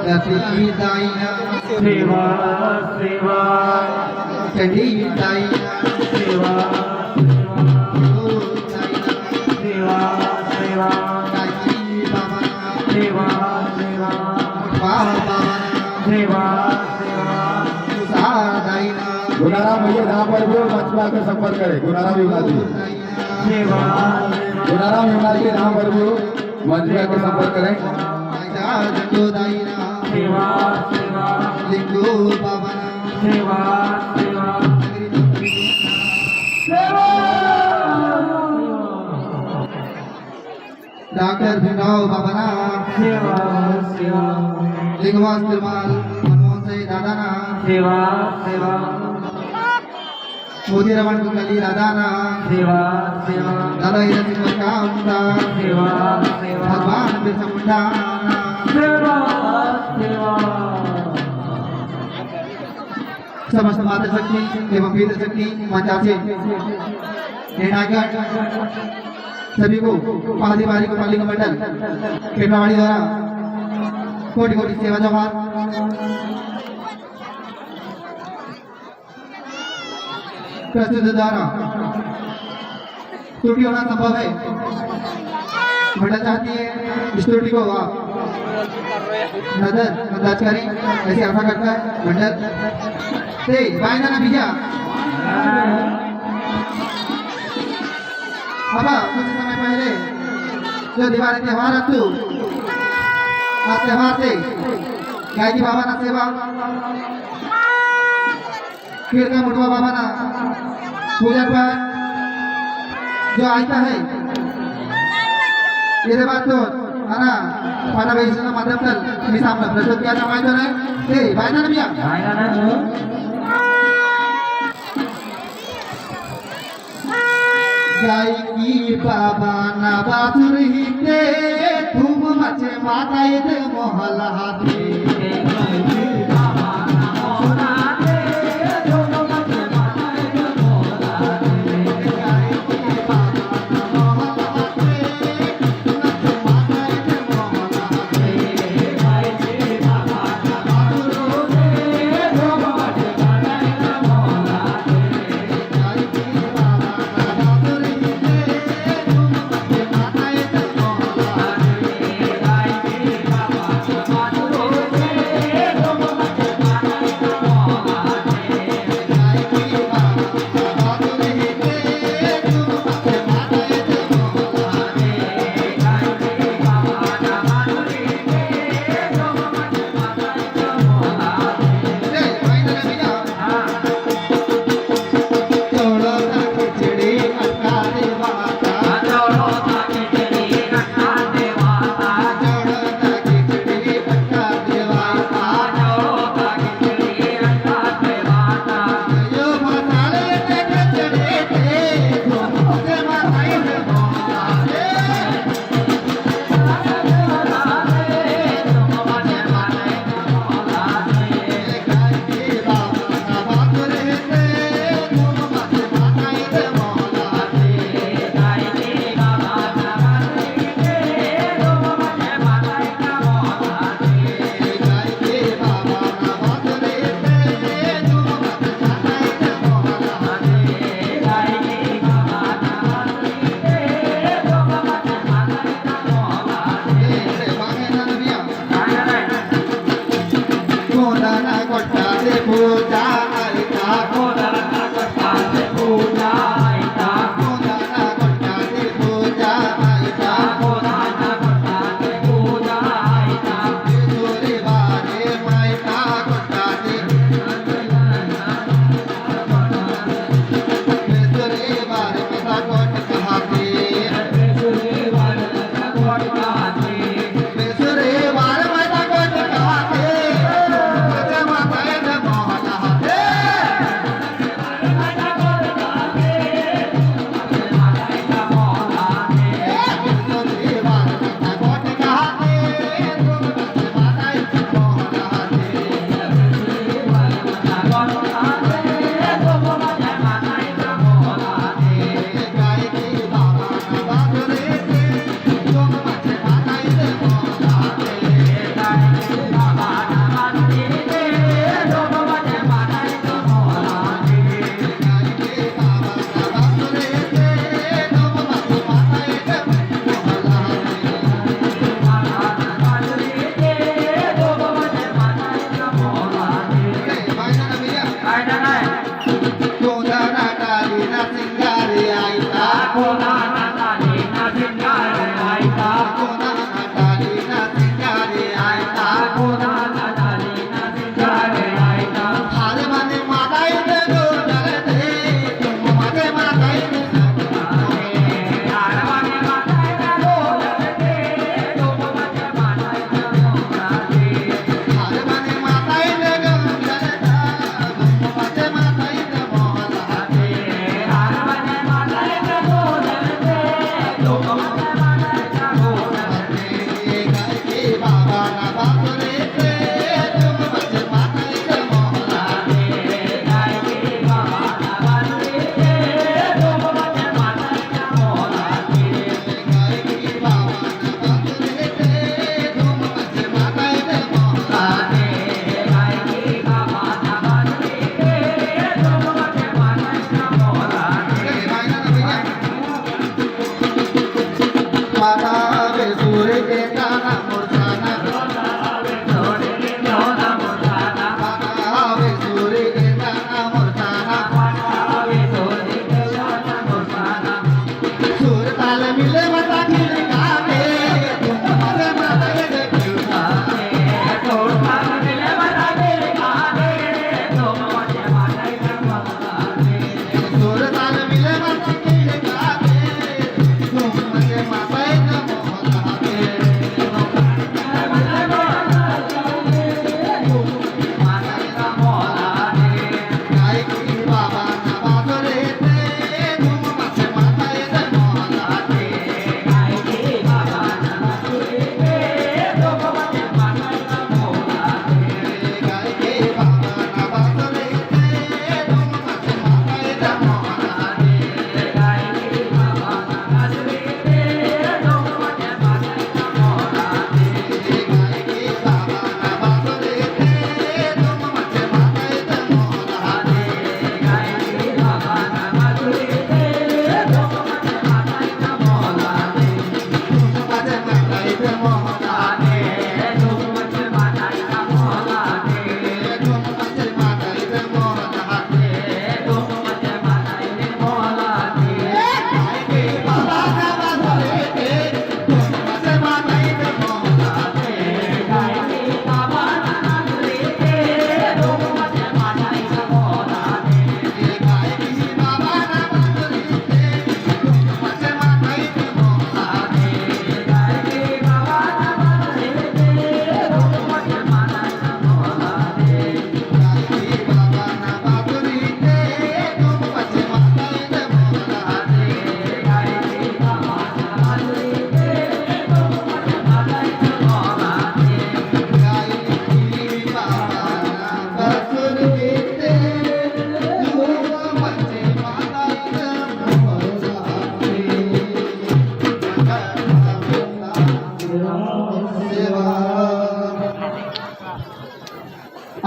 गति दाइना सेवा सेवा चढ़ी दाइना सेवा सेवा सेवा काजी बाबा सेवा सेवा बाबा सेवा सेवा दाइना गुनाराम भैया जहाँ पर भी हो मंच में आकर संपर्क करें। गुनाराम युवराज सेवा गुनाराम युवराज के जहाँ पर भी हो मंच में आकर संपर्क करें। जटो दाइना सेवा सेवा लिंगो बाबा सेवा सेवा डॉक्टर भीमराव बाबा सेवा सेवा लिंगवास तिरुमाल मनमोहन से दादा ना सेवा सेवा मोदी रमन कुकली दादा ना सेवा सेवा दादा हीरा सिंह का मुंडा सेवा सेवा भगवान बिरसा मुंडा सेवा सेवा समस्त मातृशक्ति एवं पितृशक्ति मंचासी निर्णायक सभी को पारिवारिक पालिका मंडल पेटवाड़ी द्वारा कोटि कोटि सेवा जवान प्रस्तुत द्वारा त्रुटि होना संभव है। मंडल चाहती है इस त्रुटि को आप नजर करें, ऐसी आशा करता है मंडल से बायना ना भैया। अब कुछ समय पहले जो दिवाली त्योहार हतु आ त्योहार से गायकी बाबा ना सेवा फिर का मुटवा बाबा ना पूजा पाठ जो आता है ये बात तो आना pada bayinya madam dan bisa berasal dia nama itu nih, hei, bayar nih ya? Bayar nih. गायकी बाबा ना बासुर हिते धूम मचे माता इधर मोहल्ला हाथे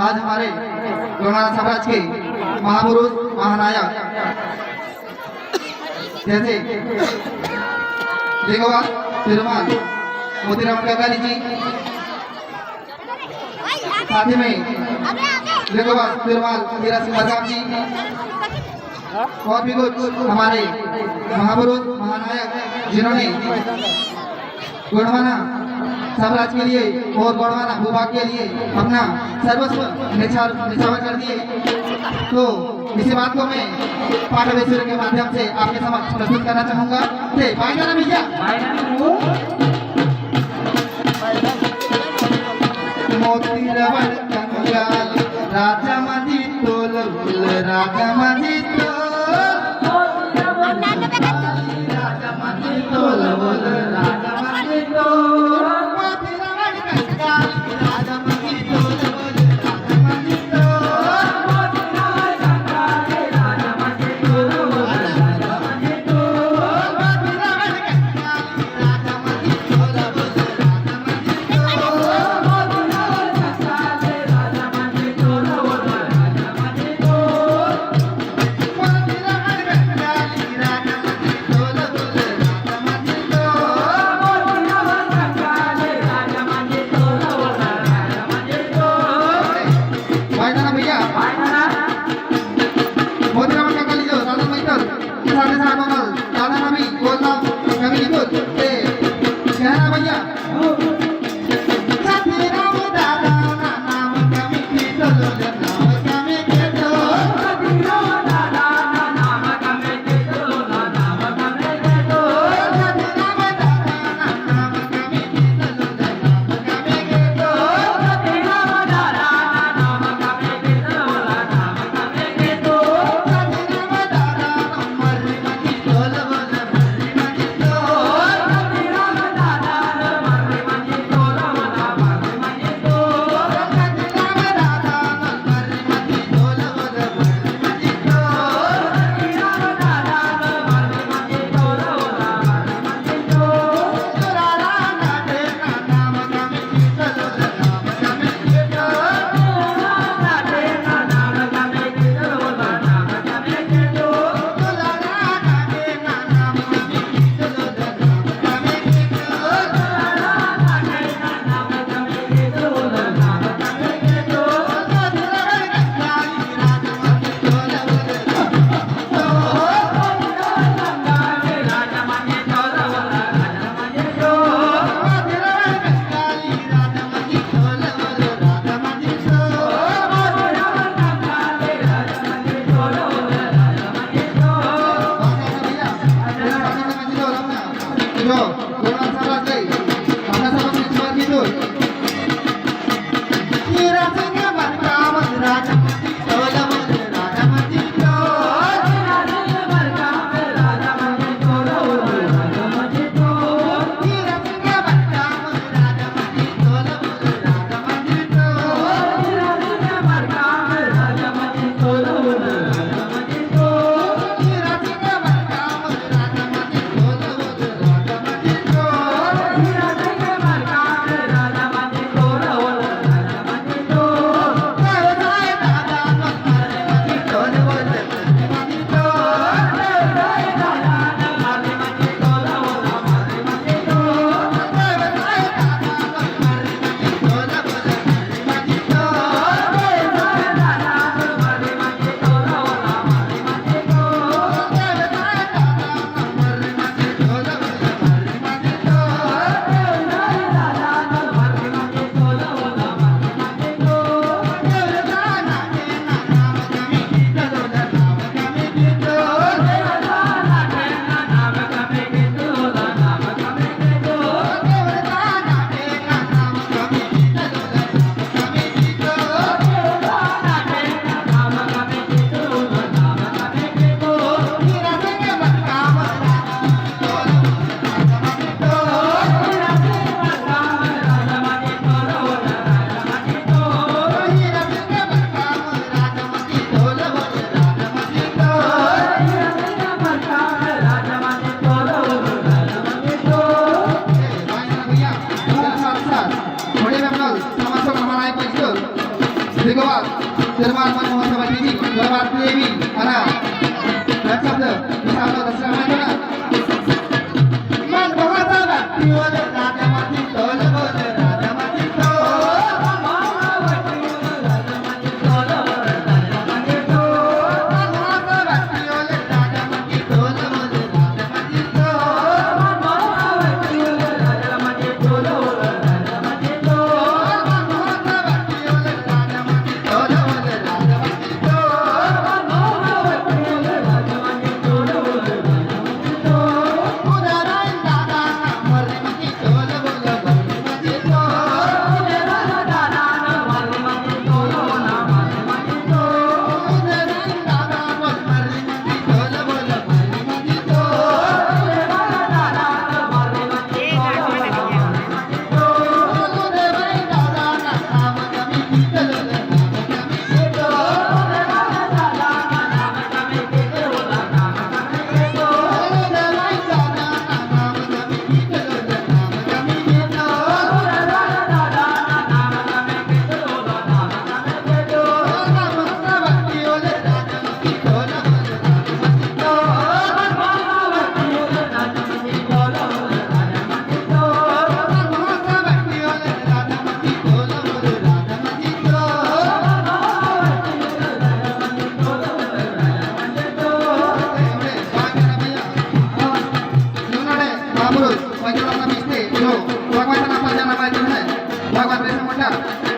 आज हमारे गौड़वाना साम्राज्य के महापुरुष महानायक जैसे देगोबा तिरुमाल मोतीराम गंगाली जी, साथ ही में देगोबा तिरुमाल हीरा सिंह मरकाम जी और भी कुछ हमारे महापुरुष महानायक जिन्होंने गौड़वाना साम्राज्य के लिए और गौड़वाना भूभाग के लिए अपना सर्वस्व निछावर कर दिए। तो इसी बात को मैं पाठवेश्वर के माध्यम से आपके समक्ष प्रस्तुत करना चाहूंगा। बाइना भैया मोती रवण कंगाल राजा माझी तोल राजा माझी राजा माझी तोल राजा माझी तोल मोती रवण कंगाल राजा माझी तोल राजा माझी धन्यवाद निर्माण मनमोहन सभापती धन्यवाद देवी आणि शब्द विचारलं दसरा माहिती ना मनमोहन सभापती ओले राजामाती तोल बोल राजामाती भगवान